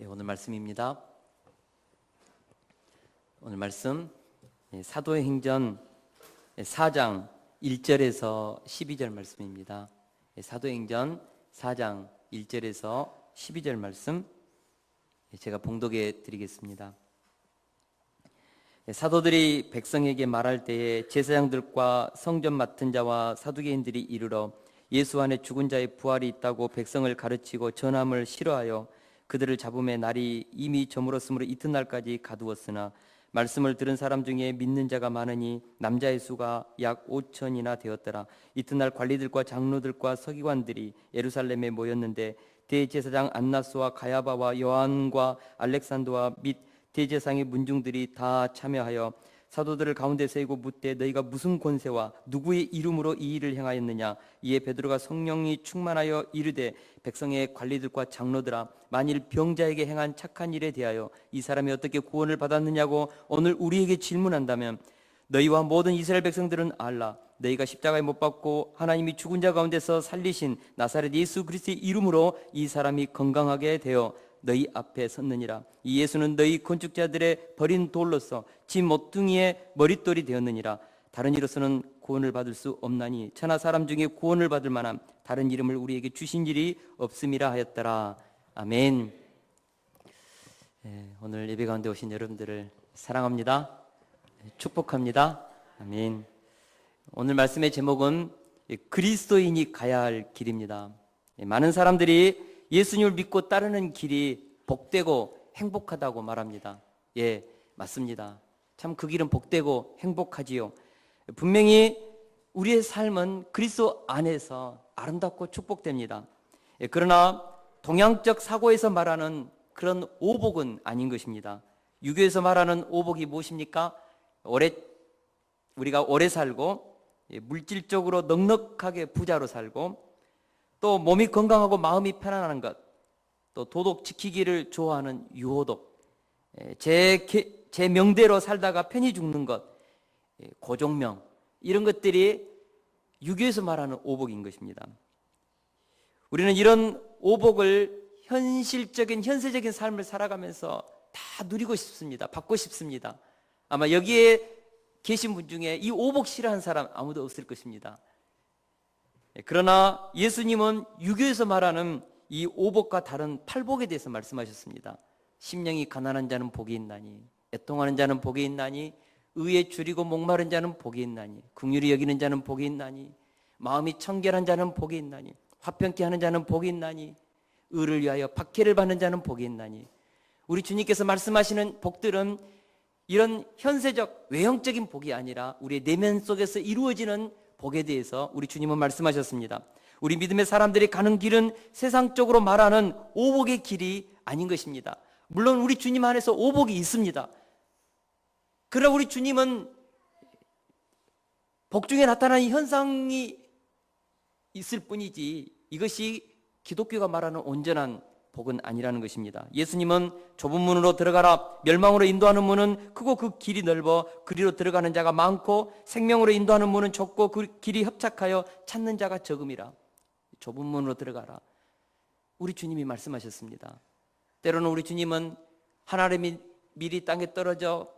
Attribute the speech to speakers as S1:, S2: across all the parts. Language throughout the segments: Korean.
S1: 오늘 말씀입니다. 오늘 말씀 사도행전 4장 1절에서 12절 말씀입니다. 사도행전 4장 1절에서 12절 말씀 제가 봉독해 드리겠습니다. 사도들이 백성에게 말할 때에 제사장들과 성전 맡은 자와 사두개인들이 이르러 예수 안에 죽은 자의 부활이 있다고 백성을 가르치고 전함을 싫어하여 그들을 잡음에 날이 이미 저물었으므로 이튿날까지 가두었으나 말씀을 들은 사람 중에 믿는 자가 많으니 남자의 수가 약 5천이나 되었더라. 이튿날 관리들과 장로들과 서기관들이 예루살렘에 모였는데 대제사장 안나스와 가야바와 요한과 알렉산더와 및 대제사장의 문중들이 다 참여하여 사도들을 가운데 세우고 묻되 너희가 무슨 권세와 누구의 이름으로 이 일을 행하였느냐. 이에 베드로가 성령이 충만하여 이르되 백성의 관리들과 장로들아, 만일 병자에게 행한 착한 일에 대하여 이 사람이 어떻게 구원을 받았느냐고 오늘 우리에게 질문한다면 너희와 모든 이스라엘 백성들은 알라. 너희가 십자가에 못 박고 하나님이 죽은 자 가운데서 살리신 나사렛 예수 그리스도의 이름으로 이 사람이 건강하게 되어 너희 앞에 섰느니라. 이 예수는 너희 건축자들의 버린 돌로서 지 모퉁이의 머릿돌이 되었느니라. 다른 이로서는 구원을 받을 수 없나니 천하 사람 중에 구원을 받을 만한 다른 이름을 우리에게 주신 일이 없음이라 하였더라. 아멘. 오늘 예배 가운데 오신 여러분들을 사랑합니다. 축복합니다. 아멘. 오늘 말씀의 제목은 그리스도인이 가야 할 길입니다. 많은 사람들이 예수님을 믿고 따르는 길이 복되고 행복하다고 말합니다. 예, 맞습니다. 참 그 길은 복되고 행복하지요. 분명히 우리의 삶은 그리스도 안에서 아름답고 축복됩니다. 예, 그러나 동양적 사고에서 말하는 그런 오복은 아닌 것입니다. 유교에서 말하는 오복이 무엇입니까? 우리가 오래 살고 물질적으로 넉넉하게 부자로 살고 또 몸이 건강하고 마음이 편안한 것, 또 도덕 지키기를 좋아하는 유호독, 제 명대로 살다가 편히 죽는 것, 고종명, 이런 것들이 유교에서 말하는 오복인 것입니다. 우리는 이런 오복을 현세적인 삶을 살아가면서 다 누리고 싶습니다. 받고 싶습니다. 아마 여기에 계신 분 중에 이 오복 싫어하는 사람 아무도 없을 것입니다. 그러나 예수님은 유교에서 말하는 이 오복과 다른 팔복에 대해서 말씀하셨습니다. 심령이 가난한 자는 복이 있나니, 애통하는 자는 복이 있나니, 의에 줄이고 목마른 자는 복이 있나니, 긍휼히 여기는 자는 복이 있나니, 마음이 청결한 자는 복이 있나니, 화평케 하는 자는 복이 있나니, 의를 위하여 박해를 받는 자는 복이 있나니. 우리 주님께서 말씀하시는 복들은 이런 현세적 외형적인 복이 아니라 우리의 내면 속에서 이루어지는 복에 대해서 우리 주님은 말씀하셨습니다. 우리 믿음의 사람들이 가는 길은 세상적으로 말하는 오복의 길이 아닌 것입니다. 물론 우리 주님 안에서 오복이 있습니다. 그러나 우리 주님은 복 중에 나타나는 현상이 있을 뿐이지 이것이 기독교가 말하는 온전한 복은 아니라는 것입니다. 예수님은 좁은 문으로 들어가라, 멸망으로 인도하는 문은 크고 그 길이 넓어 그리로 들어가는 자가 많고 생명으로 인도하는 문은 좁고 그 길이 협착하여 찾는 자가 적음이라. 좁은 문으로 들어가라, 우리 주님이 말씀하셨습니다. 때로는 우리 주님은 하나님이 미리 땅에 떨어져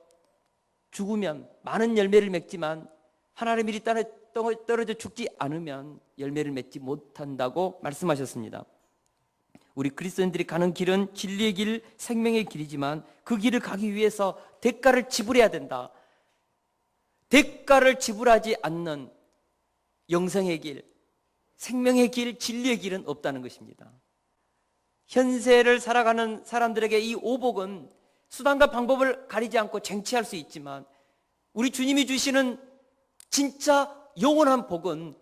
S1: 죽으면 많은 열매를 맺지만 하나님이 미리 땅에 떨어져 죽지 않으면 열매를 맺지 못한다고 말씀하셨습니다. 우리 그리스도인들이 가는 길은 진리의 길, 생명의 길이지만 그 길을 가기 위해서 대가를 지불해야 된다. 대가를 지불하지 않는 영생의 길, 생명의 길, 진리의 길은 없다는 것입니다. 현세를 살아가는 사람들에게 이 오복은 수단과 방법을 가리지 않고 쟁취할 수 있지만 우리 주님이 주시는 진짜 영원한 복은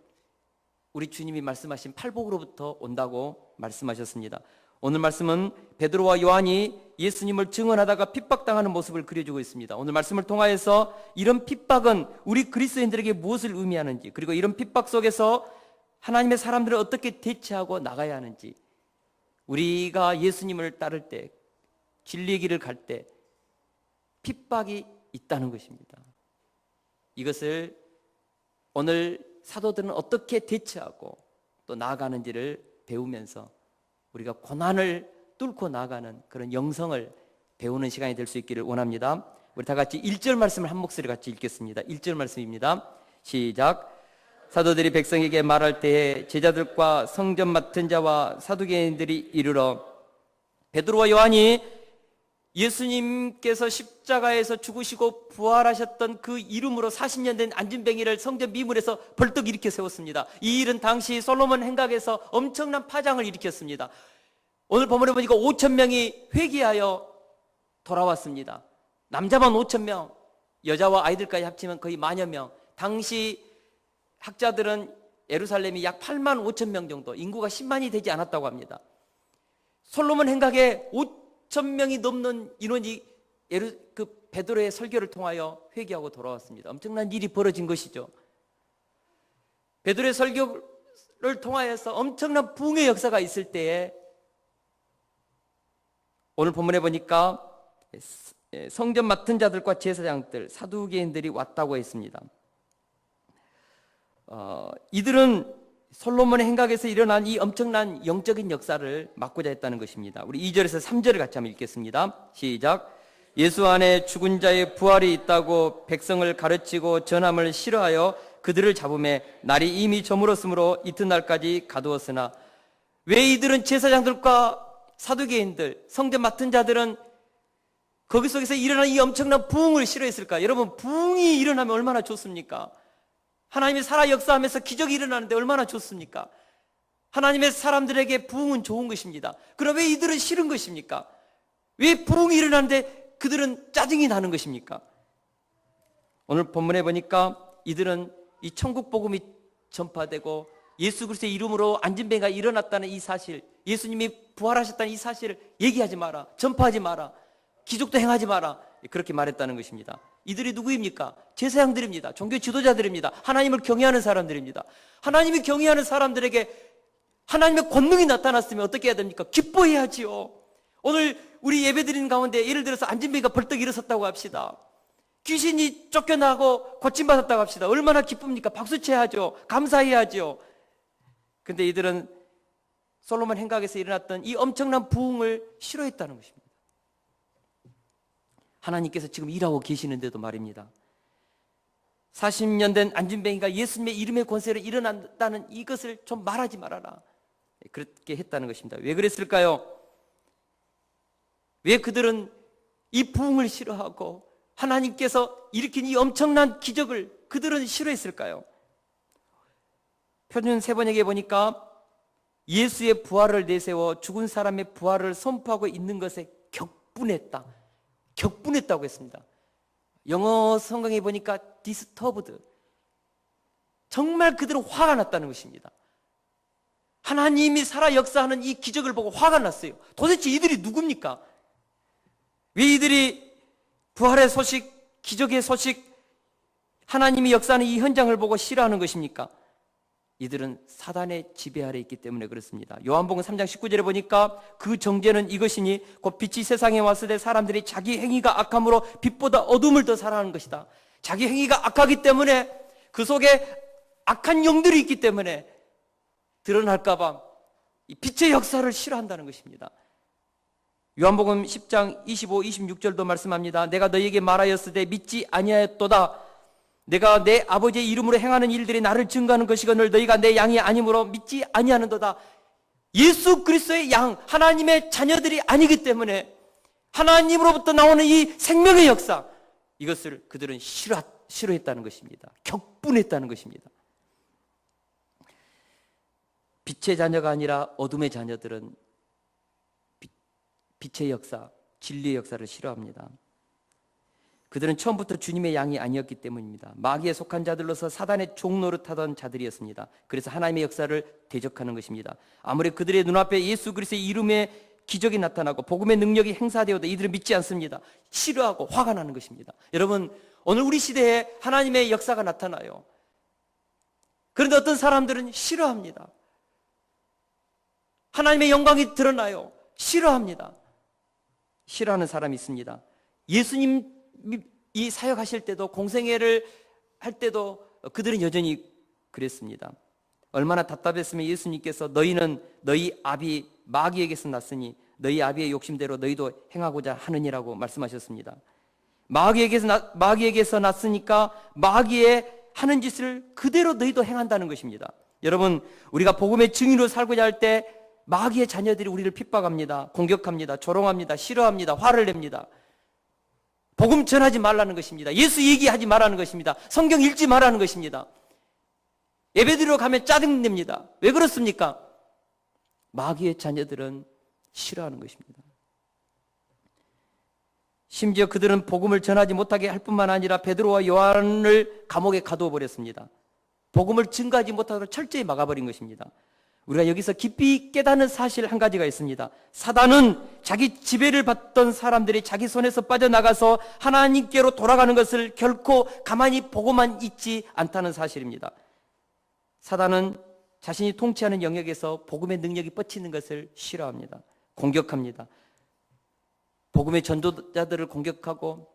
S1: 우리 주님이 말씀하신 팔복으로부터 온다고 말씀하셨습니다. 오늘 말씀은 베드로와 요한이 예수님을 증언하다가 핍박당하는 모습을 그려주고 있습니다. 오늘 말씀을 통하여서 이런 핍박은 우리 그리스도인들에게 무엇을 의미하는지, 그리고 이런 핍박 속에서 하나님의 사람들을 어떻게 대처하고 나가야 하는지, 우리가 예수님을 따를 때, 진리의 길을 갈 때 핍박이 있다는 것입니다. 이것을 오늘 사도들은 어떻게 대처하고 또 나아가는지를 배우면서 우리가 고난을 뚫고 나가는 그런 영성을 배우는 시간이 될 수 있기를 원합니다. 우리 다 같이 1절 말씀을 한 목소리 같이 읽겠습니다. 1절 말씀입니다. 시작. 사도들이 백성에게 말할 때에 제자들과 성전 맡은 자와 사두개인들이 이르러 베드로와 요한이 예수님께서 십자가에서 죽으시고 부활하셨던 그 이름으로 40년 된 안진뱅이를 성전 미문에서 벌떡 일으켜 세웠습니다. 이 일은 당시 솔로몬 행각에서 엄청난 파장을 일으켰습니다. 오늘 본문에 보니까 5,000명이 회개하여 돌아왔습니다. 남자만 5,000명, 여자와 아이들까지 합치면 거의 만여 명. 당시 학자들은 예루살렘이 약 8만 5천 명 정도, 인구가 10만이 되지 않았다고 합니다. 솔로몬 행각에 5,000명이 넘는 인원이 그 베드로의 설교를 통하여 회개하고 돌아왔습니다. 엄청난 일이 벌어진 것이죠. 베드로의 설교를 통하여서 엄청난 부흥의 역사가 있을 때에 오늘 본문에 보니까 성전 맡은 자들과 제사장들, 사두개인들이 왔다고 했습니다. 이들은 솔로몬의 행각에서 일어난 이 엄청난 영적인 역사를 막고자 했다는 것입니다. 우리 2절에서 3절을 같이 한번 읽겠습니다. 시작. 예수 안에 죽은 자의 부활이 있다고 백성을 가르치고 전함을 싫어하여 그들을 잡음에 날이 이미 저물었으므로 이튿날까지 가두었으나 왜 이들은 제사장들과 사두개인들, 성전 맡은 자들은 거기 속에서 일어난 이 엄청난 부흥을 싫어했을까? 여러분, 부흥이 일어나면 얼마나 좋습니까? 하나님이 살아 역사하면서 기적이 일어나는데 얼마나 좋습니까? 하나님의 사람들에게 부흥은 좋은 것입니다. 그럼 왜 이들은 싫은 것입니까? 왜 부흥이 일어나는데 그들은 짜증이 나는 것입니까? 오늘 본문에 보니까 이들은 이 천국 복음이 전파되고 예수 그리스도의 이름으로 안진뱅이가 일어났다는 이 사실, 예수님이 부활하셨다는 이 사실을 얘기하지 마라, 전파하지 마라, 기적도 행하지 마라, 그렇게 말했다는 것입니다. 이들이 누구입니까? 제사장들입니다. 종교 지도자들입니다. 하나님을 경외하는 사람들입니다. 하나님이 경외하는 사람들에게 하나님의 권능이 나타났으면 어떻게 해야 됩니까? 기뻐해야지요. 오늘 우리 예배드리는 가운데 예를 들어서 안진뱅이가 벌떡 일어섰다고 합시다. 귀신이 쫓겨나고 고침받았다고 합시다. 얼마나 기쁩니까? 박수쳐야죠. 감사해야죠. 근데 이들은 솔로몬 행각에서 일어났던 이 엄청난 부흥을 싫어했다는 것입니다. 하나님께서 지금 일하고 계시는데도 말입니다. 40년 된 안진뱅이가 예수님의 이름의 권세로 일어난다는 이것을 좀 말하지 말아라, 그렇게 했다는 것입니다. 왜 그랬을까요? 왜 그들은 이 부흥을 싫어하고 하나님께서 일으킨 이 엄청난 기적을 그들은 싫어했을까요? 표준 세번역에 보니까 예수의 부활을 내세워 죽은 사람의 부활을 선포하고 있는 것에 격분했다고 했습니다. 영어 성경에 보니까 disturbed, 정말 그들은 화가 났다는 것입니다. 하나님이 살아 역사하는 이 기적을 보고 화가 났어요. 도대체 이들이 누굽니까? 왜 이들이 부활의 소식, 기적의 소식, 하나님이 역사하는 이 현장을 보고 싫어하는 것입니까? 이들은 사단의 지배 아래 있기 때문에 그렇습니다. 요한복음 3장 19절에 보니까 그 정죄는 이것이니 곧 빛이 세상에 왔을 때 사람들이 자기 행위가 악함으로 빛보다 어둠을 더 사랑하는 것이다. 자기 행위가 악하기 때문에 그 속에 악한 영들이 있기 때문에 드러날까 봐 이 빛의 역사를 싫어한다는 것입니다. 요한복음 10장 25, 26절도 말씀합니다. 내가 너희에게 말하였을 때 믿지 아니하였도다. 내가 내 아버지의 이름으로 행하는 일들이 나를 증거하는 것이거늘 너희가 내 양이 아니므로 믿지 아니하는도다. 예수 그리스도의 양, 하나님의 자녀들이 아니기 때문에 하나님으로부터 나오는 이 생명의 역사, 이것을 그들은 싫어했다는 것입니다. 격분했다는 것입니다. 빛의 자녀가 아니라 어둠의 자녀들은 빛의 역사, 진리의 역사를 싫어합니다. 그들은 처음부터 주님의 양이 아니었기 때문입니다. 마귀에 속한 자들로서 사단의 종노릇하던 자들이었습니다. 그래서 하나님의 역사를 대적하는 것입니다. 아무리 그들의 눈앞에 예수 그리스도의 이름의 기적이 나타나고 복음의 능력이 행사되어도 이들은 믿지 않습니다. 싫어하고 화가 나는 것입니다. 여러분, 오늘 우리 시대에 하나님의 역사가 나타나요. 그런데 어떤 사람들은 싫어합니다. 하나님의 영광이 드러나요. 싫어합니다. 싫어하는 사람이 있습니다. 예수님 이 사역하실 때도, 공생애를 할 때도 그들은 여전히 그랬습니다. 얼마나 답답했으면 예수님께서 너희는 너희 아비 마귀에게서 났으니 너희 아비의 욕심대로 너희도 행하고자 하느니라고 말씀하셨습니다. 마귀에게서 났으니까 마귀의 하는 짓을 그대로 너희도 행한다는 것입니다. 여러분, 우리가 복음의 증인으로 살고자 할 때 마귀의 자녀들이 우리를 핍박합니다. 공격합니다. 조롱합니다. 싫어합니다. 화를 냅니다. 복음 전하지 말라는 것입니다. 예수 얘기하지 말라는 것입니다. 성경 읽지 말라는 것입니다. 예배드리러 가면 짜증냅니다. 왜 그렇습니까? 마귀의 자녀들은 싫어하는 것입니다. 심지어 그들은 복음을 전하지 못하게 할 뿐만 아니라 베드로와 요한을 감옥에 가두어 버렸습니다. 복음을 증거하지 못하도록 철저히 막아버린 것입니다. 우리가 여기서 깊이 깨닫는 사실 한 가지가 있습니다. 사단은 자기 지배를 받던 사람들이 자기 손에서 빠져나가서 하나님께로 돌아가는 것을 결코 가만히 보고만 있지 않다는 사실입니다. 사단은 자신이 통치하는 영역에서 복음의 능력이 뻗치는 것을 싫어합니다. 공격합니다. 복음의 전도자들을 공격하고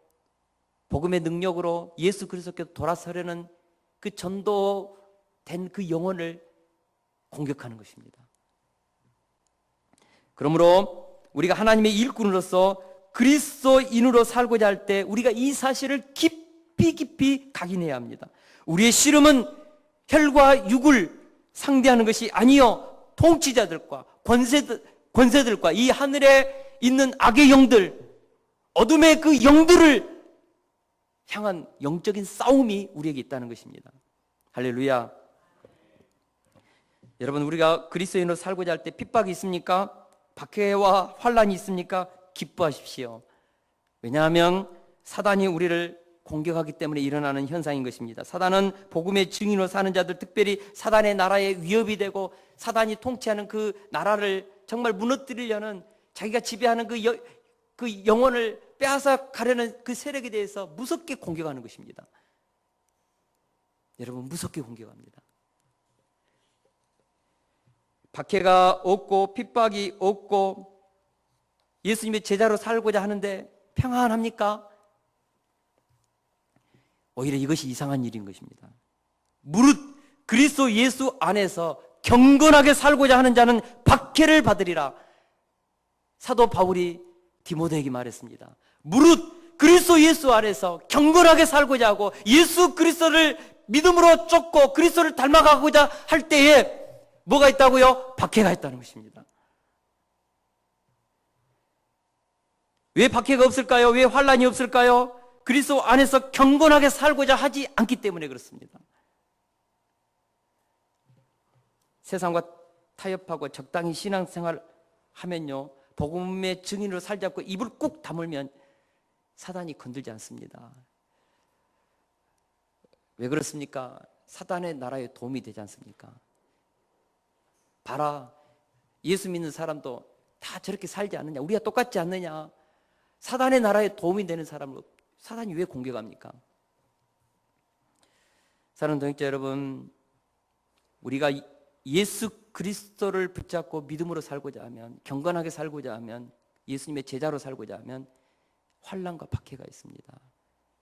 S1: 복음의 능력으로 예수 그리스도께로 돌아서려는 그 전도된 그 영혼을 공격하는 것입니다. 그러므로 우리가 하나님의 일꾼으로서 그리스도인으로 살고자 할 때 우리가 이 사실을 깊이 각인해야 합니다. 우리의 씨름은 혈과 육을 상대하는 것이 아니요 통치자들과 권세들과 이 하늘에 있는 악의 영들, 어둠의 그 영들을 향한 영적인 싸움이 우리에게 있다는 것입니다. 할렐루야. 여러분, 우리가 그리스도인으로 살고자 할 때 핍박이 있습니까? 박해와 환란이 있습니까? 기뻐하십시오. 왜냐하면 사단이 우리를 공격하기 때문에 일어나는 현상인 것입니다. 사단은 복음의 증인으로 사는 자들, 특별히 사단의 나라에 위협이 되고 사단이 통치하는 그 나라를 정말 무너뜨리려는, 자기가 지배하는 그 영혼을 빼앗아 가려는 그 세력에 대해서 무섭게 공격하는 것입니다. 여러분, 무섭게 공격합니다. 박해가 없고 핍박이 없고 예수님의 제자로 살고자 하는데 평안합니까? 오히려 이것이 이상한 일인 것입니다. 무릇 그리스도 예수 안에서 경건하게 살고자 하는 자는 박해를 받으리라. 사도 바울이 디모데에게 말했습니다. 무릇 그리스도 예수 안에서 경건하게 살고자 하고 예수 그리스도를 믿음으로 쫓고 그리스도를 닮아가고자 할 때에 뭐가 있다고요? 박해가 있다는 것입니다. 왜 박해가 없을까요? 왜 환란이 없을까요? 그리스도 안에서 경건하게 살고자 하지 않기 때문에 그렇습니다. 세상과 타협하고 적당히 신앙생활 하면요, 복음의 증인으로 살지 않고 입을 꾹 다물면 사단이 건들지 않습니다. 왜 그렇습니까? 사단의 나라에 도움이 되지 않습니까? 봐라, 예수 믿는 사람도 다 저렇게 살지 않느냐, 우리가 똑같지 않느냐. 사단의 나라에 도움이 되는 사람을 사단이 왜 공격합니까? 사랑하는 동역자 여러분, 우리가 예수 그리스도를 붙잡고 믿음으로 살고자 하면, 경건하게 살고자 하면, 예수님의 제자로 살고자 하면 환난과 박해가 있습니다.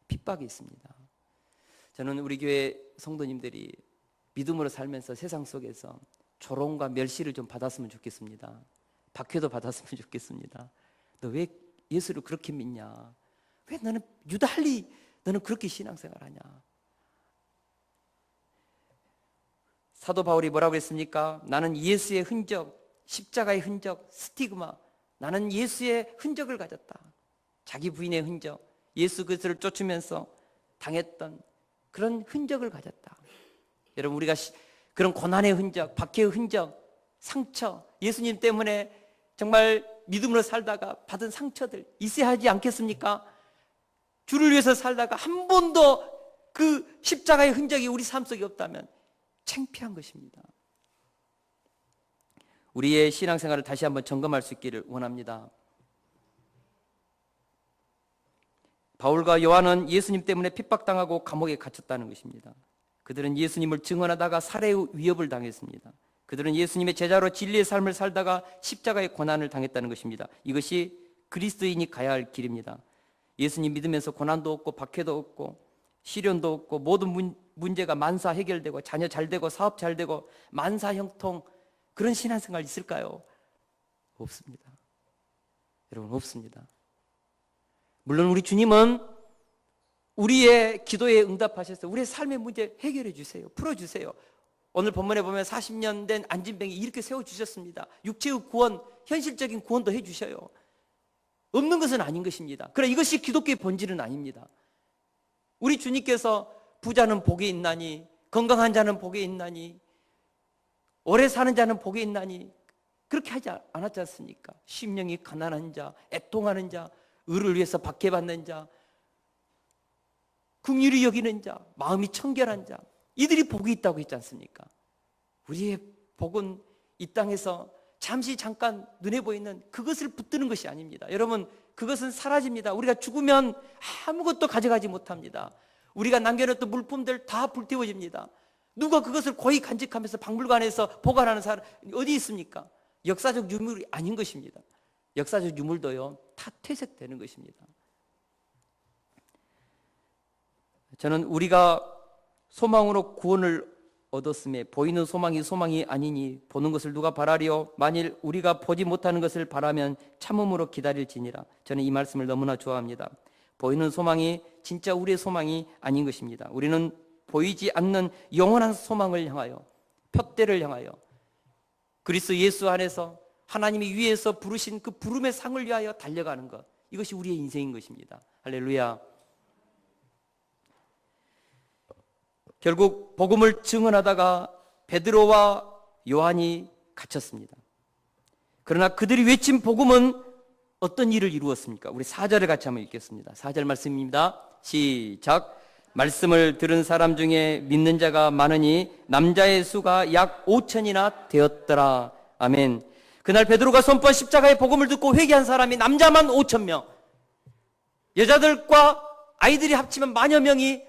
S1: 핍박이 있습니다. 저는 우리 교회 성도님들이 믿음으로 살면서 세상 속에서 조롱과 멸시를 좀 받았으면 좋겠습니다. 박해도 받았으면 좋겠습니다. 너 왜 예수를 그렇게 믿냐? 왜 너는 유달리 너는 그렇게 신앙생활하냐? 사도 바울이 뭐라고 했습니까? 나는 예수의 흔적, 십자가의 흔적, 스티그마, 나는 예수의 흔적을 가졌다. 자기 부인의 흔적, 예수 그리스도를 쫓으면서 당했던 그런 흔적을 가졌다. 여러분, 우리가 그런 고난의 흔적, 박해의 흔적, 상처, 예수님 때문에 정말 믿음으로 살다가 받은 상처들 있어야 하지 않겠습니까? 주를 위해서 살다가 한 번도 그 십자가의 흔적이 우리 삶 속에 없다면 창피한 것입니다. 우리의 신앙생활을 다시 한번 점검할 수 있기를 원합니다. 바울과 요한은 예수님 때문에 핍박당하고 감옥에 갇혔다는 것입니다. 그들은 예수님을 증언하다가 살해의 위협을 당했습니다. 그들은 예수님의 제자로 진리의 삶을 살다가 십자가의 고난을 당했다는 것입니다. 이것이 그리스도인이 가야 할 길입니다. 예수님 믿으면서 고난도 없고 박해도 없고 시련도 없고 모든 문제가 만사 해결되고 자녀 잘 되고 사업 잘 되고 만사 형통, 그런 신앙생활 있을까요? 없습니다. 여러분, 없습니다. 물론 우리 주님은 우리의 기도에 응답하셔서 우리의 삶의 문제 해결해 주세요. 풀어주세요. 오늘 본문에 보면 40년 된 안진뱅이 이렇게 세워주셨습니다. 육체의 구원, 현실적인 구원도 해주셔요. 없는 것은 아닌 것입니다. 그러나 이것이 기독교의 본질은 아닙니다. 우리 주님께서 부자는 복이 있나니, 건강한 자는 복이 있나니, 오래 사는 자는 복이 있나니, 그렇게 하지 않았지 않습니까? 심령이 가난한 자, 애통하는 자, 의를 위해서 박해받는 자, 긍휼히 여기는 자, 마음이 청결한 자, 이들이 복이 있다고 했지 않습니까? 우리의 복은 이 땅에서 잠시 잠깐 눈에 보이는 그것을 붙드는 것이 아닙니다. 여러분, 그것은 사라집니다. 우리가 죽으면 아무것도 가져가지 못합니다. 우리가 남겨놓던 물품들 다 불태워집니다. 누가 그것을 고이 간직하면서 박물관에서 보관하는 사람 어디 있습니까? 역사적 유물이 아닌 것입니다. 역사적 유물도요, 다 퇴색되는 것입니다. 저는 우리가 소망으로 구원을 얻었음에 보이는 소망이 아니니 보는 것을 누가 바라리요? 만일 우리가 보지 못하는 것을 바라면 참음으로 기다릴지니라. 저는 이 말씀을 너무나 좋아합니다. 보이는 소망이 진짜 우리의 소망이 아닌 것입니다. 우리는 보이지 않는 영원한 소망을 향하여, 표대를 향하여, 그리스도 예수 안에서 하나님이 위에서 부르신 그 부름의 상을 위하여 달려가는 것, 이것이 우리의 인생인 것입니다. 할렐루야. 결국 복음을 증언하다가 베드로와 요한이 갇혔습니다. 그러나 그들이 외친 복음은 어떤 일을 이루었습니까? 우리 4절을 같이 한번 읽겠습니다. 4절 말씀입니다. 시작. 말씀을 들은 사람 중에 믿는 자가 많으니 남자의 수가 약 5천이나 되었더라. 아멘. 그날 베드로가 선포한 십자가의 복음을 듣고 회개한 사람이 남자만 5천 명, 여자들과 아이들이 합치면 만여 명이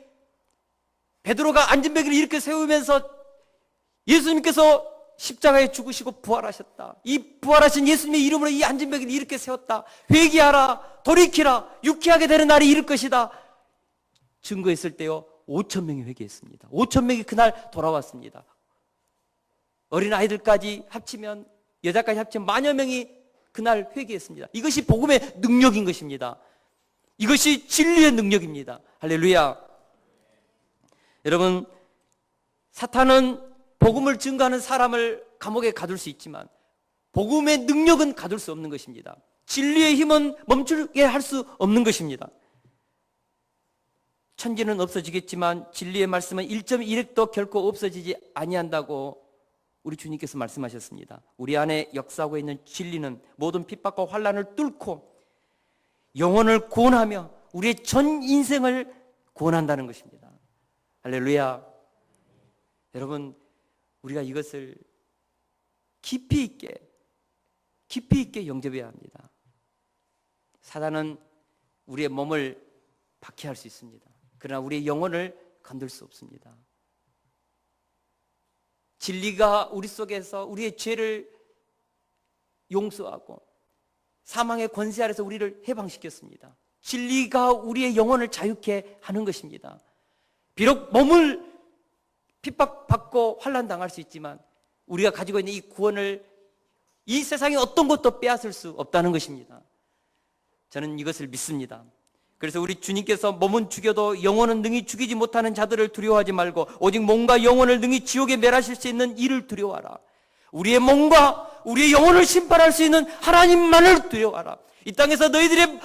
S1: 베드로가 안진뱅이를 이렇게 세우면서 예수님께서 십자가에 죽으시고 부활하셨다, 이 부활하신 예수님의 이름으로 이 안진뱅이를 이렇게 세웠다, 회개하라, 돌이키라, 유쾌하게 되는 날이 이를 것이다 증거했을 때요, 5천 명이 회개했습니다. 5천 명이 그날 돌아왔습니다. 어린아이들까지 합치면, 여자까지 합치면 만여 명이 그날 회개했습니다. 이것이 복음의 능력인 것입니다. 이것이 진리의 능력입니다. 할렐루야. 여러분, 사탄은 복음을 증거하는 사람을 감옥에 가둘 수 있지만 복음의 능력은 가둘 수 없는 것입니다. 진리의 힘은 멈추게 할 수 없는 것입니다. 천지는 없어지겠지만 진리의 말씀은 1.1핵도 결코 없어지지 아니한다고 우리 주님께서 말씀하셨습니다. 우리 안에 역사하고 있는 진리는 모든 핍박과 환난을 뚫고 영혼을 구원하며 우리의 전 인생을 구원한다는 것입니다. 할렐루야. 여러분, 우리가 이것을 깊이 있게 영접해야 합니다. 사단은 우리의 몸을 박해할 수 있습니다. 그러나 우리의 영혼을 건들 수 없습니다. 진리가 우리 속에서 우리의 죄를 용서하고 사망의 권세 아래서 우리를 해방시켰습니다. 진리가 우리의 영혼을 자유케 하는 것입니다. 비록 몸을 핍박받고 환난당할 수 있지만 우리가 가지고 있는 이 구원을 이 세상에 어떤 것도 빼앗을 수 없다는 것입니다. 저는 이것을 믿습니다. 그래서 우리 주님께서 몸은 죽여도 영혼은 능히 죽이지 못하는 자들을 두려워하지 말고 오직 몸과 영혼을 능히 지옥에 멸하실 수 있는 이를 두려워하라. 우리의 몸과 우리의 영혼을 심판할 수 있는 하나님만을 두려워하라. 이 땅에서 너희들의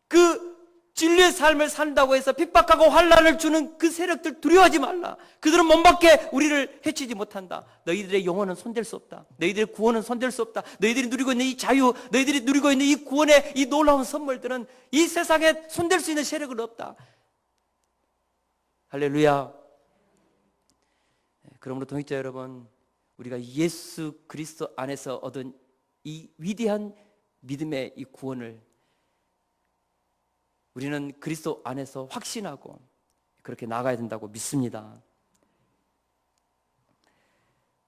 S1: 그 진리의 삶을 산다고 해서 핍박하고 환난을 주는 그 세력들 두려워하지 말라. 그들은 몸밖에 우리를 해치지 못한다. 너희들의 영혼은 손댈 수 없다. 너희들의 구원은 손댈 수 없다. 너희들이 누리고 있는 이 자유, 너희들이 누리고 있는 이 구원의 이 놀라운 선물들은 이 세상에 손댈 수 있는 세력은 없다. 할렐루야. 그러므로 동역자 여러분, 우리가 예수 그리스도 안에서 얻은 이 위대한 믿음의 이 구원을 우리는 그리스도 안에서 확신하고 그렇게 나가야 된다고 믿습니다.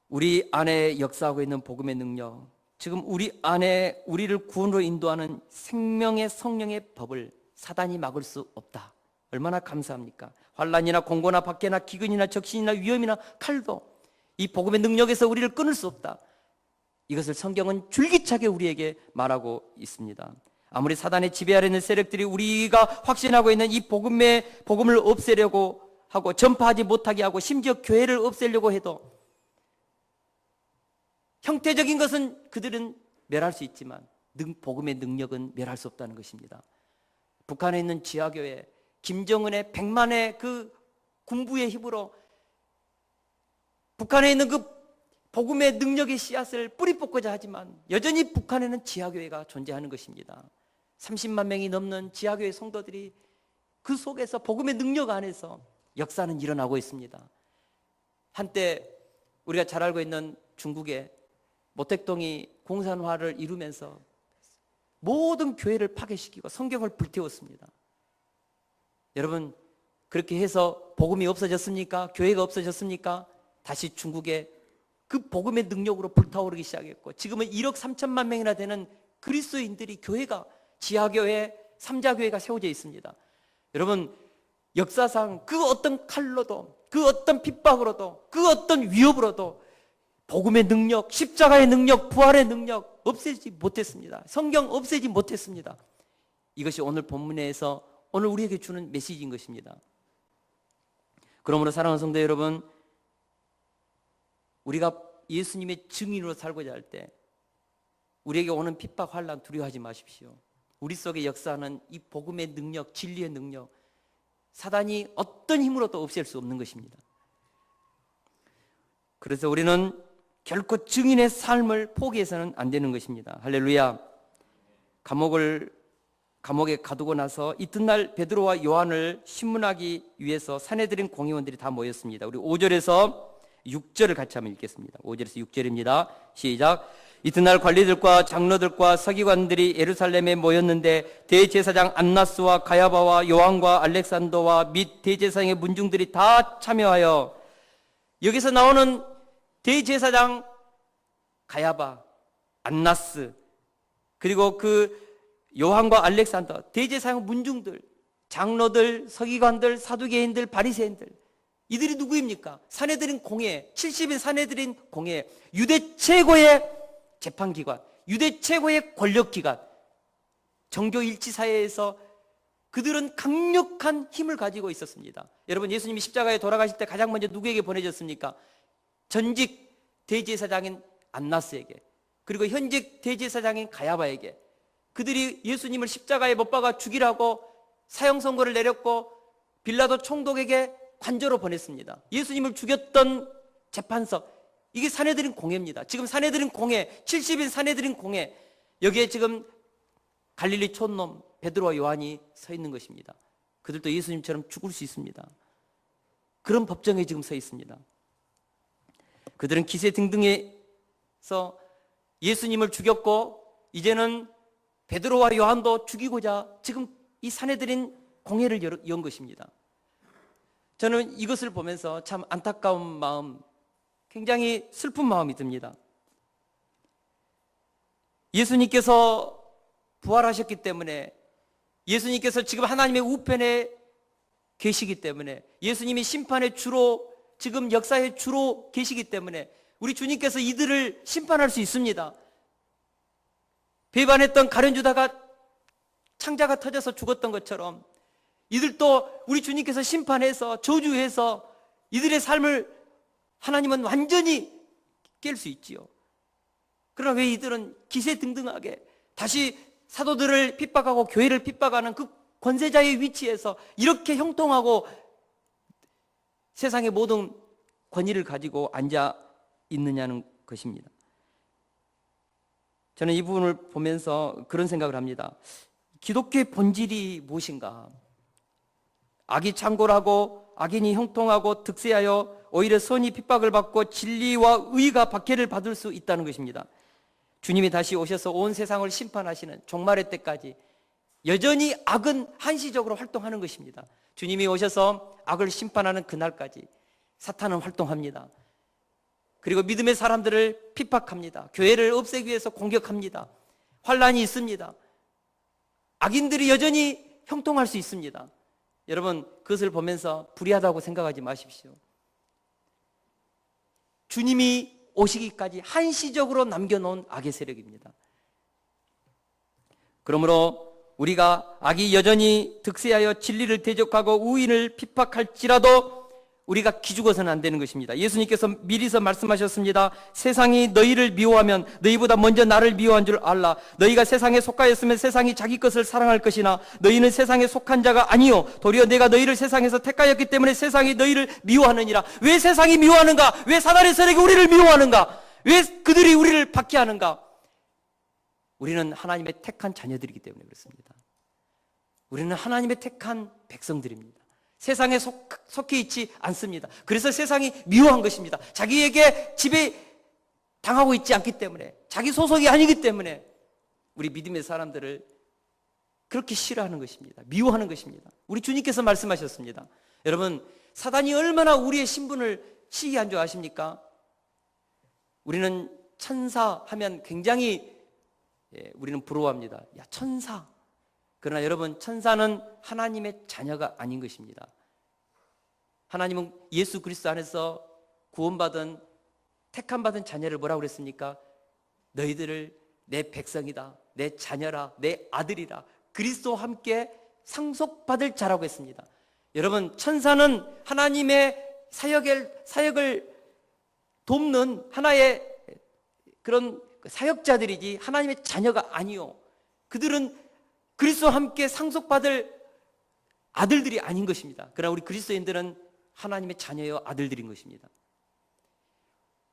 S1: 우리 안에 역사하고 있는 복음의 능력, 지금 우리 안에 우리를 구원으로 인도하는 생명의 성령의 법을 사단이 막을 수 없다. 얼마나 감사합니까? 환난이나 공고나 박해나 기근이나 적신이나 위험이나 칼도 이 복음의 능력에서 우리를 끊을 수 없다. 이것을 성경은 줄기차게 우리에게 말하고 있습니다. 아무리 사단의 지배 아래 있는 세력들이 우리가 확신하고 있는 이 복음을 없애려고 하고 전파하지 못하게 하고 심지어 교회를 없애려고 해도 형태적인 것은 그들은 멸할 수 있지만 복음의 능력은 멸할 수 없다는 것입니다. 북한에 있는 지하교회, 김정은의 100만의 그 군부의 힘으로 북한에 있는 그 복음의 능력의 씨앗을 뿌리 뽑고자 하지만 여전히 북한에는 지하교회가 존재하는 것입니다. 30만 명이 넘는 지하교회 성도들이 그 속에서 복음의 능력 안에서 역사는 일어나고 있습니다. 한때 우리가 잘 알고 있는 중국의 모택동이 공산화를 이루면서 모든 교회를 파괴시키고 성경을 불태웠습니다. 여러분, 그렇게 해서 복음이 없어졌습니까? 교회가 없어졌습니까? 다시 중국의 그 복음의 능력으로 불타오르기 시작했고 지금은 1억 3천만 명이나 되는 그리스도인들이 교회가 지하교회, 삼자교회가 세워져 있습니다. 여러분, 역사상 그 어떤 칼로도 그 어떤 핍박으로도 그 어떤 위협으로도 복음의 능력, 십자가의 능력, 부활의 능력 없애지 못했습니다. 성경 없애지 못했습니다. 이것이 오늘 본문에서 오늘 우리에게 주는 메시지인 것입니다. 그러므로 사랑하는 성도 여러분, 우리가 예수님의 증인으로 살고자 할 때 우리에게 오는 핍박, 환난 두려워하지 마십시오. 우리 속에 역사하는 이 복음의 능력, 진리의 능력, 사단이 어떤 힘으로도 없앨 수 없는 것입니다. 그래서 우리는 결코 증인의 삶을 포기해서는 안 되는 것입니다. 할렐루야. 감옥에 가두고 나서 이튿날 베드로와 요한을 신문하기 위해서 산헤드린 공의원들이 다 모였습니다. 우리 5절에서 6절을 같이 한번 읽겠습니다. 5절에서 6절입니다. 시작. 이튿날 관리들과 장로들과 서기관들이 예루살렘에 모였는데 대제사장 안나스와 가야바와 요한과 알렉산더와 및 대제사장의 문중들이 다 참여하여, 여기서 나오는 대제사장 가야바, 안나스, 그리고 그 요한과 알렉산더, 대제사장 문중들, 장로들, 서기관들, 사두개인들, 바리새인들, 이들이 누구입니까? 산헤드린 공회, 70인 산헤드린 공회, 유대 최고의 재판기관, 유대 최고의 권력기관, 정교일치사회에서 그들은 강력한 힘을 가지고 있었습니다. 여러분, 예수님이 십자가에 돌아가실 때 가장 먼저 누구에게 보내졌습니까? 전직 대제사장인 안나스에게, 그리고 현직 대제사장인 가야바에게. 그들이 예수님을 십자가에 못 박아 죽이라고 사형 선고를 내렸고 빌라도 총독에게 관저로 보냈습니다. 예수님을 죽였던 재판석, 이게 산헤드린 공회입니다. 지금 산헤드린 공회, 70인 산헤드린 공회, 여기에 지금 갈릴리 촌놈 베드로와 요한이 서 있는 것입니다. 그들도 예수님처럼 죽을 수 있습니다. 그런 법정에 지금 서 있습니다. 그들은 기세 등등해서 예수님을 죽였고 이제는 베드로와 요한도 죽이고자 지금 이 산헤드린 공회를 연 것입니다. 저는 이것을 보면서 참 안타까운 마음, 굉장히 슬픈 마음이 듭니다. 예수님께서 부활하셨기 때문에, 예수님께서 지금 하나님의 우편에 계시기 때문에, 예수님이 심판의 주로, 지금 역사의 주로 계시기 때문에 우리 주님께서 이들을 심판할 수 있습니다. 배반했던 가룟유다가 창자가 터져서 죽었던 것처럼 이들도 우리 주님께서 심판해서 저주해서 이들의 삶을 하나님은 완전히 깰 수 있지요. 그러나 왜 이들은 기세등등하게 다시 사도들을 핍박하고 교회를 핍박하는 그 권세자의 위치에서 이렇게 형통하고 세상의 모든 권위를 가지고 앉아 있느냐는 것입니다. 저는 이 부분을 보면서 그런 생각을 합니다. 기독교의 본질이 무엇인가? 악이 창궐하고 악인이 형통하고 득세하여 오히려 선이 핍박을 받고 진리와 의가 박해를 받을 수 있다는 것입니다. 주님이 다시 오셔서 온 세상을 심판하시는 종말의 때까지 여전히 악은 한시적으로 활동하는 것입니다. 주님이 오셔서 악을 심판하는 그날까지 사탄은 활동합니다. 그리고 믿음의 사람들을 핍박합니다. 교회를 없애기 위해서 공격합니다. 환난이 있습니다. 악인들이 여전히 형통할 수 있습니다. 여러분, 그것을 보면서 불의하다고 생각하지 마십시오. 주님이 오시기까지 한시적으로 남겨놓은 악의 세력입니다. 그러므로 우리가 악이 여전히 득세하여 진리를 대적하고 의인을 핍박할지라도 우리가 기죽어서는 안 되는 것입니다. 예수님께서 미리서 말씀하셨습니다. 세상이 너희를 미워하면 너희보다 먼저 나를 미워한 줄 알라. 너희가 세상에 속하였으면 세상이 자기 것을 사랑할 것이나 너희는 세상에 속한 자가 아니요 도리어 내가 너희를 세상에서 택하였기 때문에 세상이 너희를 미워하느니라. 왜 세상이 미워하는가? 왜 사단의 세력이 우리를 미워하는가? 왜 그들이 우리를 박해하는가? 우리는 하나님의 택한 자녀들이기 때문에 그렇습니다. 우리는 하나님의 택한 백성들입니다. 세상에 속해 있지 않습니다. 그래서 세상이 미워한 것입니다. 자기에게 지배 당하고 있지 않기 때문에, 자기 소속이 아니기 때문에 우리 믿음의 사람들을 그렇게 싫어하는 것입니다. 미워하는 것입니다. 우리 주님께서 말씀하셨습니다. 여러분, 사단이 얼마나 우리의 신분을 시기한 줄 아십니까? 우리는 천사 하면 굉장히 우리는 부러워합니다. 야, 천사. 그러나 여러분, 천사는 하나님의 자녀가 아닌 것입니다. 하나님은 예수 그리스도 안에서 구원받은 택함받은 자녀를 뭐라고 그랬습니까? 너희들을 내 백성이다, 내 자녀라, 내 아들이라, 그리스도와 함께 상속받을 자라고 했습니다. 여러분, 천사는 하나님의 사역을 돕는 하나의 그런 사역자들이지 하나님의 자녀가 아니요, 그들은 그리스도와 함께 상속받을 아들들이 아닌 것입니다. 그러나 우리 그리스도인들은 하나님의 자녀요 아들들인 것입니다.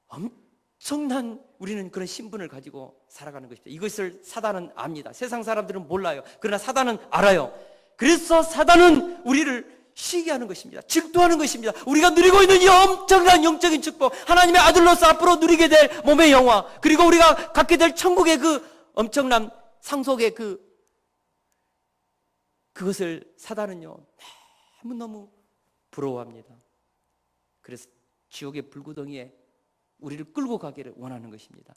S1: 엄청난 우리는 그런 신분을 가지고 살아가는 것입니다. 이것을 사단은 압니다. 세상 사람들은 몰라요. 그러나 사단은 알아요. 그래서 사단은 우리를 시기하는 것입니다. 질투하는 것입니다. 우리가 누리고 있는 이 엄청난 영적인 축복, 하나님의 아들로서 앞으로 누리게 될 몸의 영화, 그리고 우리가 갖게 될 천국의 그 엄청난 상속의 그것을 사단은요 너무너무 부러워합니다. 그래서 지옥의 불구덩이에 우리를 끌고 가기를 원하는 것입니다.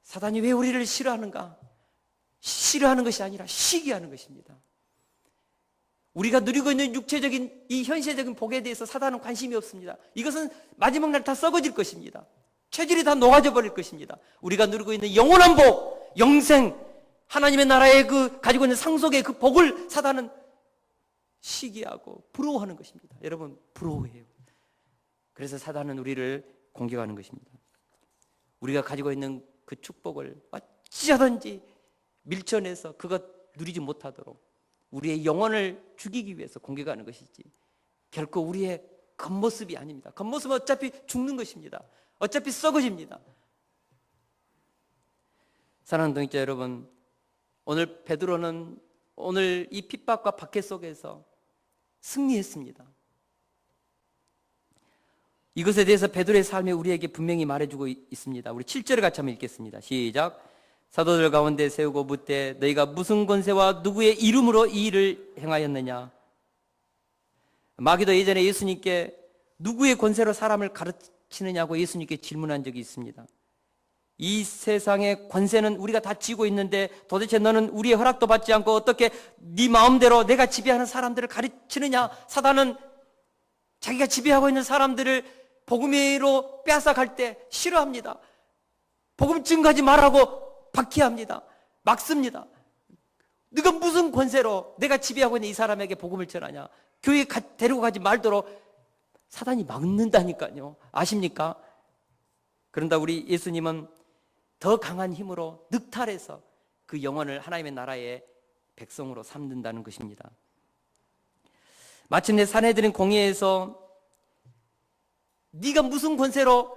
S1: 사단이 왜 우리를 싫어하는가? 싫어하는 것이 아니라 시기하는 것입니다. 우리가 누리고 있는 육체적인 이 현세적인 복에 대해서 사단은 관심이 없습니다. 이것은 마지막 날 다 썩어질 것입니다. 체질이 다 녹아져 버릴 것입니다. 우리가 누리고 있는 영원한 복, 영생, 하나님의 나라의 가지고 있는 상속의 그 복을 사단은 시기하고 부러워하는 것입니다. 여러분, 부러워해요. 그래서 사단은 우리를 공격하는 것입니다. 우리가 가지고 있는 그 축복을 어찌하든지 밀쳐내서 그것 누리지 못하도록 우리의 영혼을 죽이기 위해서 공격하는 것이지 결코 우리의 겉모습이 아닙니다. 겉모습은 어차피 죽는 것입니다. 어차피 썩어집니다. 사랑하는 동역자 여러분, 오늘 베드로는 오늘 이 핍박과 박해 속에서 승리했습니다. 이것에 대해서 베드로의 삶이 우리에게 분명히 말해주고 있습니다. 우리 7절을 같이 한번 읽겠습니다. 시작. 사도들 가운데 세우고 묻되 너희가 무슨 권세와 누구의 이름으로 이 일을 행하였느냐? 마귀도 예전에 예수님께 누구의 권세로 사람을 가르치느냐고 예수님께 질문한 적이 있습니다. 이 세상의 권세는 우리가 다 쥐고 있는데 도대체 너는 우리의 허락도 받지 않고 어떻게 네 마음대로 내가 지배하는 사람들을 가르치느냐? 사단은 자기가 지배하고 있는 사람들을 복음으로 빼앗아갈 때 싫어합니다. 복음 증거하지 말라고 박해합니다. 막습니다. 네가 무슨 권세로 내가 지배하고 있는 이 사람에게 복음을 전하냐? 교회에 데리고 가지 말도록 사단이 막는다니까요. 아십니까? 그런다 우리 예수님은 더 강한 힘으로 늑탈해서 그 영혼을 하나님의 나라의 백성으로 삼는다는 것입니다. 마침내 사내들은 공회에서 네가 무슨 권세로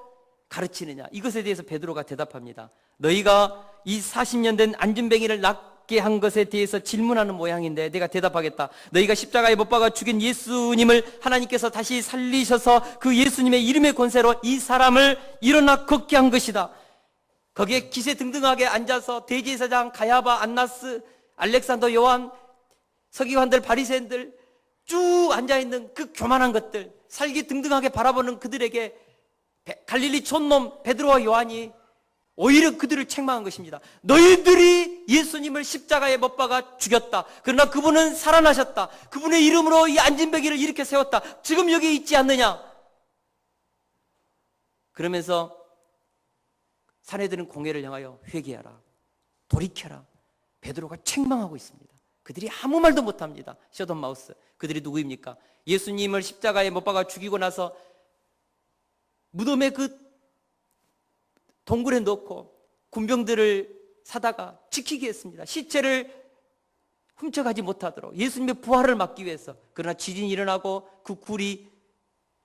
S1: 가르치느냐? 이것에 대해서 베드로가 대답합니다. 너희가 이 40년 된 안진뱅이를 낫게 한 것에 대해서 질문하는 모양인데 내가 대답하겠다. 너희가 십자가에 못 박아 죽인 예수님을 하나님께서 다시 살리셔서 그 예수님의 이름의 권세로 이 사람을 일어나 걷게 한 것이다. 거기에 기세등등하게 앉아서 대제사장 가야바, 안나스, 알렉산더, 요한, 서기관들, 바리새인들 쭉 앉아있는 그 교만한 것들, 살기 등등하게 바라보는 그들에게 갈릴리 촌놈 베드로와 요한이 오히려 그들을 책망한 것입니다. 너희들이 예수님을 십자가에 못 박아 죽였다. 그러나 그분은 살아나셨다. 그분의 이름으로 이 안진뱅이를 이렇게 세웠다. 지금 여기 있지 않느냐? 그러면서 사내들은 공회를 향하여 회개하라, 돌이켜라, 베드로가 책망하고 있습니다. 그들이 아무 말도 못합니다. 셔던 마우스. 그들이 누구입니까? 예수님을 십자가에 못 박아 죽이고 나서 무덤에 그 동굴에 넣고 군병들을 사다가 지키게 했습니다. 시체를 훔쳐가지 못하도록 예수님의 부활을 막기 위해서. 그러나 지진이 일어나고 그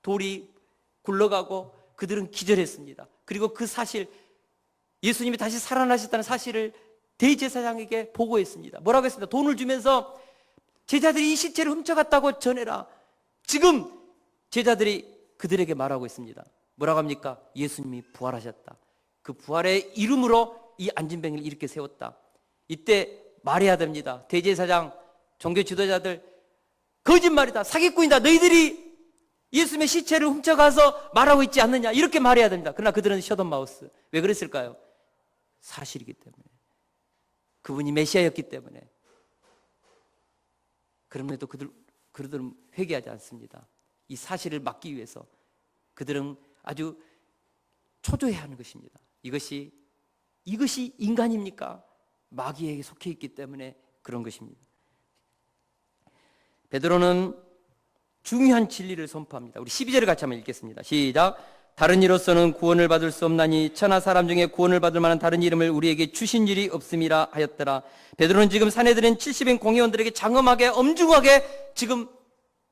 S1: 돌이 굴러가고 그들은 기절했습니다. 그리고 그 사실, 예수님이 다시 살아나셨다는 사실을 대제사장에게 보고했습니다. 뭐라고 했습니다? 돈을 주면서 제자들이 이 시체를 훔쳐갔다고 전해라. 지금 제자들이 그들에게 말하고 있습니다. 뭐라고 합니까? 예수님이 부활하셨다. 그 부활의 이름으로 이 안진뱅이를 이렇게 세웠다. 이때 말해야 됩니다. 대제사장, 종교 지도자들, 거짓말이다, 사기꾼이다, 너희들이 예수님의 시체를 훔쳐가서 말하고 있지 않느냐, 이렇게 말해야 됩니다. 그러나 그들은 셔던 마우스. 왜 그랬을까요? 사실이기 때문에. 그분이 메시아였기 때문에. 그럼에도 그들은 회개하지 않습니다. 이 사실을 막기 위해서 그들은 아주 초조해하는 것입니다. 이것이 인간입니까? 마귀에게 속해 있기 때문에 그런 것입니다. 베드로는 중요한 진리를 선포합니다. 우리 12절을 같이 한번 읽겠습니다. 시작. 다른 이로서는 구원을 받을 수 없나니 천하 사람 중에 구원을 받을 만한 다른 이름을 우리에게 주신 일이 없음이라 하였더라. 베드로는 지금 산헤드린 70인 공회원들에게 장엄하게 엄중하게 지금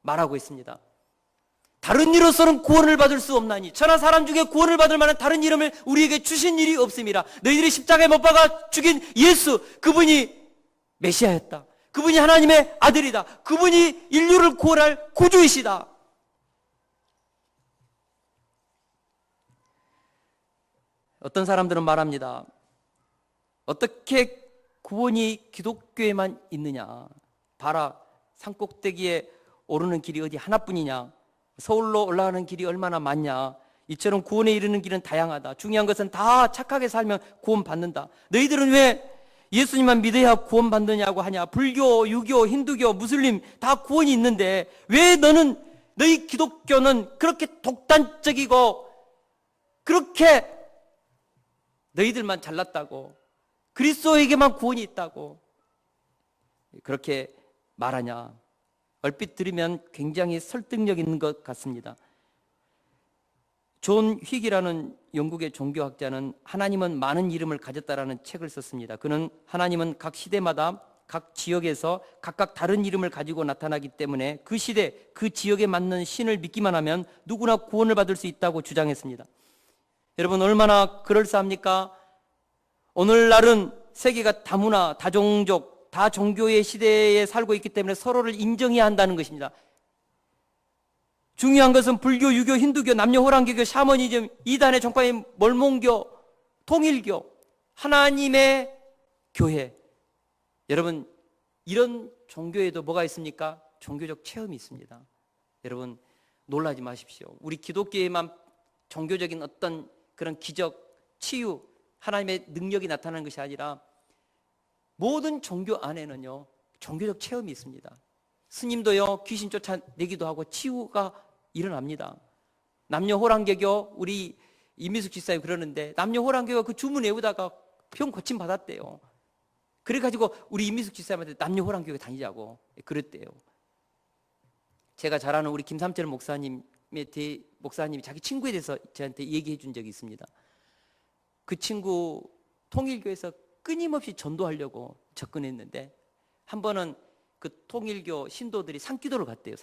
S1: 말하고 있습니다. 다른 이로서는 구원을 받을 수 없나니 천하 사람 중에 구원을 받을 만한 다른 이름을 우리에게 주신 일이 없음이라. 너희들이 십자가에 못 박아 죽인 예수, 그분이 메시아였다. 그분이 하나님의 아들이다. 그분이 인류를 구원할 구주이시다. 어떤 사람들은 말합니다. 어떻게 구원이 기독교에만 있느냐. 봐라, 산꼭대기에 오르는 길이 어디 하나뿐이냐. 서울로 올라가는 길이 얼마나 많냐. 이처럼 구원에 이르는 길은 다양하다. 중요한 것은 다 착하게 살면 구원 받는다. 너희들은 왜 예수님만 믿어야 구원 받느냐고 하냐. 불교, 유교, 힌두교, 무슬림 다 구원이 있는데 왜 너희 기독교는 그렇게 독단적이고 그렇게 너희들만 잘났다고, 그리스도에게만 구원이 있다고 그렇게 말하냐. 얼핏 들으면 굉장히 설득력 있는 것 같습니다. 존 휙이라는 영국의 종교학자는 하나님은 많은 이름을 가졌다라는 책을 썼습니다. 그는 하나님은 각 시대마다 각 지역에서 각각 다른 이름을 가지고 나타나기 때문에 그 시대, 그 지역에 맞는 신을 믿기만 하면 누구나 구원을 받을 수 있다고 주장했습니다. 여러분, 얼마나 그럴싸합니까? 오늘날은 세계가 다문화, 다종족, 다종교의 시대에 살고 있기 때문에 서로를 인정해야 한다는 것입니다. 중요한 것은 불교, 유교, 힌두교, 남녀호랑개교, 샤머니즘, 이단의 종파인 몰몬교, 통일교, 하나님의 교회. 여러분, 이런 종교에도 뭐가 있습니까? 종교적 체험이 있습니다. 여러분, 놀라지 마십시오. 우리 기독교에만 종교적인 어떤 그런 기적, 치유, 하나님의 능력이 나타나는 것이 아니라 모든 종교 안에는요, 종교적 체험이 있습니다. 스님도요, 귀신 쫓아내기도 하고 치유가 일어납니다. 남녀호랑개교, 우리 이미숙 집사님 그러는데 남녀호랑개가 그 주문 외우다가 병 고침 받았대요. 그래가지고 우리 이미숙 집사님한테 남녀호랑교회 다니자고 그랬대요. 제가 잘 아는 우리 김삼철 목사님이 자기 친구에 대해서 저한테 얘기해 준 적이 있습니다. 그 친구 통일교에서 끊임없이 전도하려고 접근했는데 한 번은 그 통일교 신도들이 산기도를 갔대요.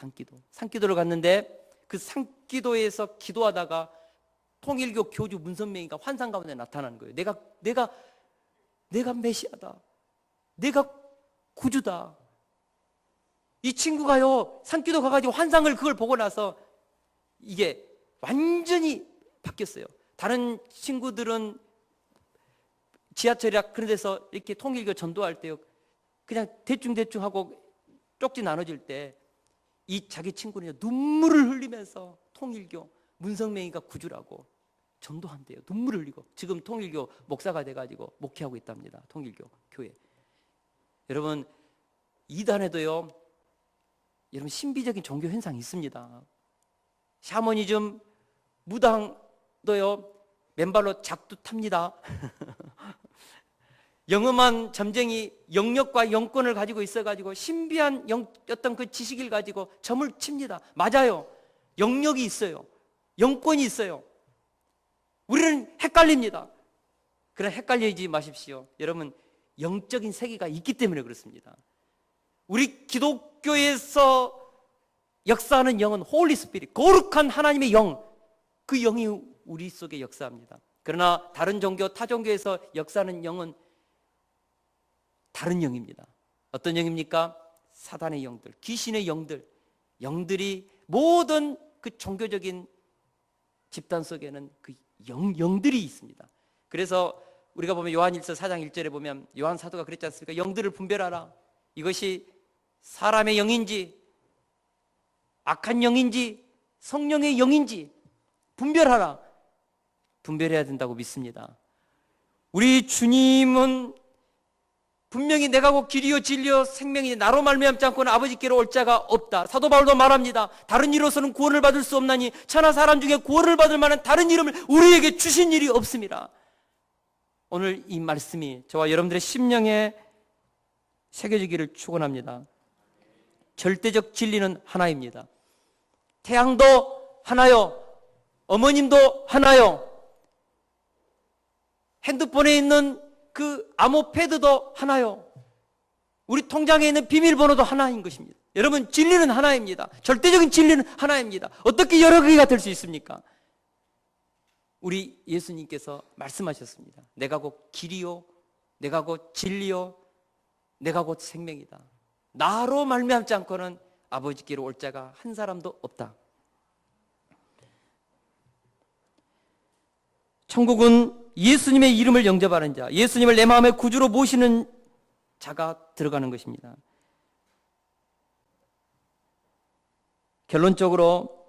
S1: 산기도를 갔는데 그 산기도에서 기도하다가 통일교 교주 문선명이가 환상 가운데 나타나는 거예요. 내가 메시아다. 내가 구주다. 이 친구가요, 산기도 가가지고 환상을 그걸 보고 나서 이게 완전히 바뀌었어요. 다른 친구들은 지하철이나 그런 데서 이렇게 통일교 전도할 때요, 그냥 대충 하고 쪽지 나눠질 때 이 자기 친구는 눈물을 흘리면서 통일교 문성명이가 구주라고 전도한대요. 눈물을 흘리고 지금 통일교 목사가 돼가지고 목회하고 있답니다. 통일교 교회. 여러분, 이단에도요, 여러분 신비적인 종교 현상이 있습니다. 샤머니즘, 무당도요 맨발로 작두 탑니다. 영험한 점쟁이 영역과 영권을 가지고 있어가지고 신비한 어떤 그 지식을 가지고 점을 칩니다. 맞아요. 영역이 있어요. 영권이 있어요. 우리는 헷갈립니다. 그러나 헷갈리지 마십시오. 여러분, 영적인 세계가 있기 때문에 그렇습니다. 우리 기독교에서 역사하는 영은 홀리 스피릿, 거룩한 하나님의 영, 그 영이 우리 속에 역사합니다. 그러나 다른 종교, 타 종교에서 역사하는 영은 다른 영입니다. 어떤 영입니까? 사단의 영들, 귀신의 영들, 영들이 모든 그 종교적인 집단 속에는 그 영들이 있습니다. 그래서 우리가 보면 요한일서 4장 1절에 보면 요한 사도가 그랬지 않습니까? 영들을 분별하라. 이것이 사람의 영인지 악한 영인지 성령의 영인지 분별하라. 분별해야 된다고 믿습니다. 우리 주님은 분명히 내가 곧 길이요 진리요 생명이니 나로 말미암지 않고는 아버지께로 올 자가 없다. 사도 바울도 말합니다. 다른 이로서는 구원을 받을 수 없나니 천하 사람 중에 구원을 받을 만한 다른 이름을 우리에게 주신 일이 없습니다. 오늘 이 말씀이 저와 여러분들의 심령에 새겨지기를 축원합니다. 절대적 진리는 하나입니다. 태양도 하나요. 어머님도 하나요. 핸드폰에 있는 그 암호 패드도 하나요. 우리 통장에 있는 비밀번호도 하나인 것입니다. 여러분, 진리는 하나입니다. 절대적인 진리는 하나입니다. 어떻게 여러 개가 될 수 있습니까? 우리 예수님께서 말씀하셨습니다. 내가 곧 길이요, 내가 곧 진리요, 내가 곧 생명이다. 나로 말미암지 않고는 아버지께로 올 자가 한 사람도 없다. 천국은 예수님의 이름을 영접하는 자, 예수님을 내 마음의 구주로 모시는 자가 들어가는 것입니다. 결론적으로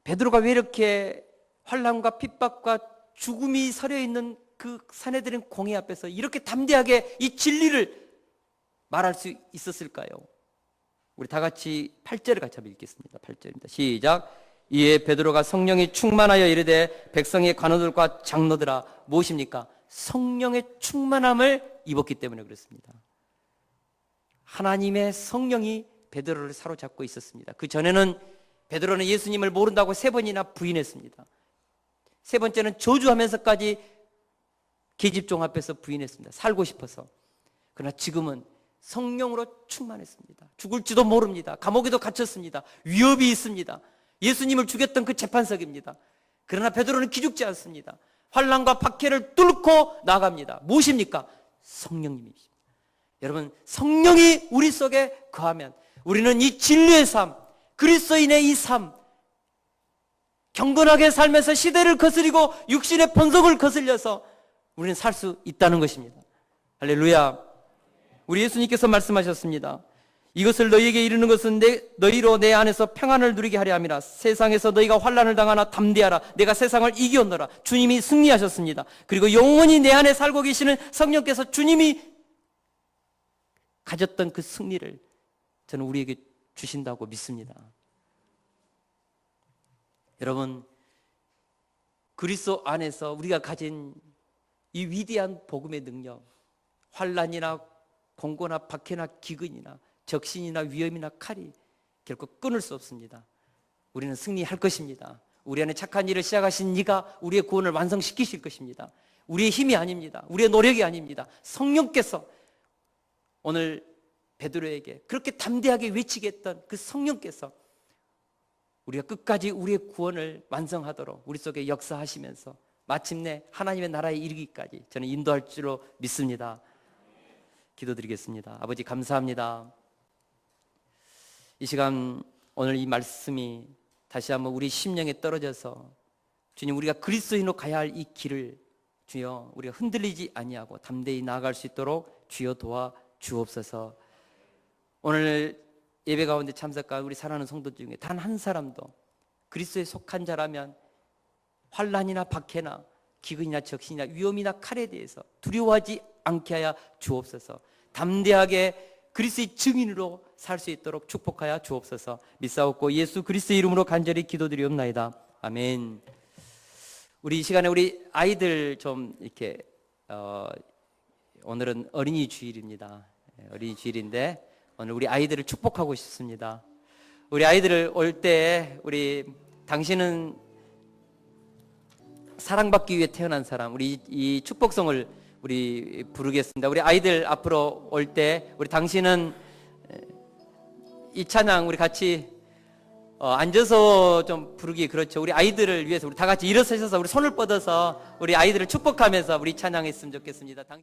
S1: 베드로가 왜 이렇게 환난과 핍박과 죽음이 서려 있는 그 사내들인 공회 앞에서 이렇게 담대하게 이 진리를 말할 수 있었을까요? 우리 다 같이 8절을 같이 한번 읽겠습니다. 8절입니다. 시작. 이에 베드로가 성령이 충만하여 이르되 백성의 관원들과 장로들아, 무엇입니까? 성령의 충만함을 입었기 때문에 그렇습니다. 하나님의 성령이 베드로를 사로잡고 있었습니다. 그 전에는 베드로는 예수님을 모른다고 3번이나 부인했습니다. 3번째는 저주하면서까지 계집종 앞에서 부인했습니다. 살고 싶어서. 그러나 지금은 성령으로 충만했습니다. 죽을지도 모릅니다. 감옥에도 갇혔습니다. 위협이 있습니다. 예수님을 죽였던 그 재판석입니다. 그러나 베드로는 기죽지 않습니다. 환난과 박해를 뚫고 나갑니다. 무엇입니까? 성령님이십니다. 여러분, 성령이 우리 속에 거하면 우리는 이 진리의 삶, 그리스도인의 이 삶, 경건하게 살면서 시대를 거스리고 육신의 본성을 거슬려서 우리는 살 수 있다는 것입니다. 할렐루야. 우리 예수님께서 말씀하셨습니다. 이것을 너희에게 이르는 것은 너희로 내 안에서 평안을 누리게 하려 함이라. 세상에서 너희가 환난을 당하나 담대하라. 내가 세상을 이기었노라. 주님이 승리하셨습니다. 그리고 영원히 내 안에 살고 계시는 성령께서 주님이 가졌던 그 승리를 저는 우리에게 주신다고 믿습니다. 여러분, 그리스도 안에서 우리가 가진 이 위대한 복음의 능력, 환난이나 공고나 박해나 기근이나 적신이나 위험이나 칼이 결코 끊을 수 없습니다. 우리는 승리할 것입니다. 우리 안에 착한 일을 시작하신 이가 우리의 구원을 완성시키실 것입니다. 우리의 힘이 아닙니다. 우리의 노력이 아닙니다. 성령께서 오늘 베드로에게 그렇게 담대하게 외치게 했던 그 성령께서 우리가 끝까지 우리의 구원을 완성하도록 우리 속에 역사하시면서 마침내 하나님의 나라에 이르기까지 저는 인도할 줄로 믿습니다. 기도드리겠습니다. 아버지, 감사합니다. 이 시간 오늘 이 말씀이 다시 한번 우리 심령에 떨어져서 주님, 우리가 그리스도인으로 가야 할 이 길을 주여 우리가 흔들리지 아니하고 담대히 나아갈 수 있도록 주여 도와 주옵소서. 오늘 예배 가운데 참석한 우리 사랑하는 성도 중에 단 한 사람도 그리스도에 속한 자라면 환난이나 박해나 기근이나 적신이나 위험이나 칼에 대해서 두려워하지 않게 하여 주옵소서. 담대하게 그리스도의 증인으로 살 수 있도록 축복하여 주옵소서. 믿사옵고 예수 그리스도의 이름으로 간절히 기도드리옵나이다. 아멘. 우리 이 시간에 우리 아이들 좀 이렇게 오늘은 어린이 주일입니다. 어린이 주일인데 오늘 우리 아이들을 축복하고 싶습니다. 우리 아이들을 올 때 당신은 사랑받기 위해 태어난 사람, 우리 이 축복성을 우리 부르겠습니다. 우리 아이들 앞으로 올 때 우리 당신은 이 찬양 우리 같이 앉아서 좀 부르기 그렇죠. 우리 아이들을 위해서 우리 다 같이 일어서셔서 우리 손을 뻗어서 우리 아이들을 축복하면서 우리 찬양했으면 좋겠습니다.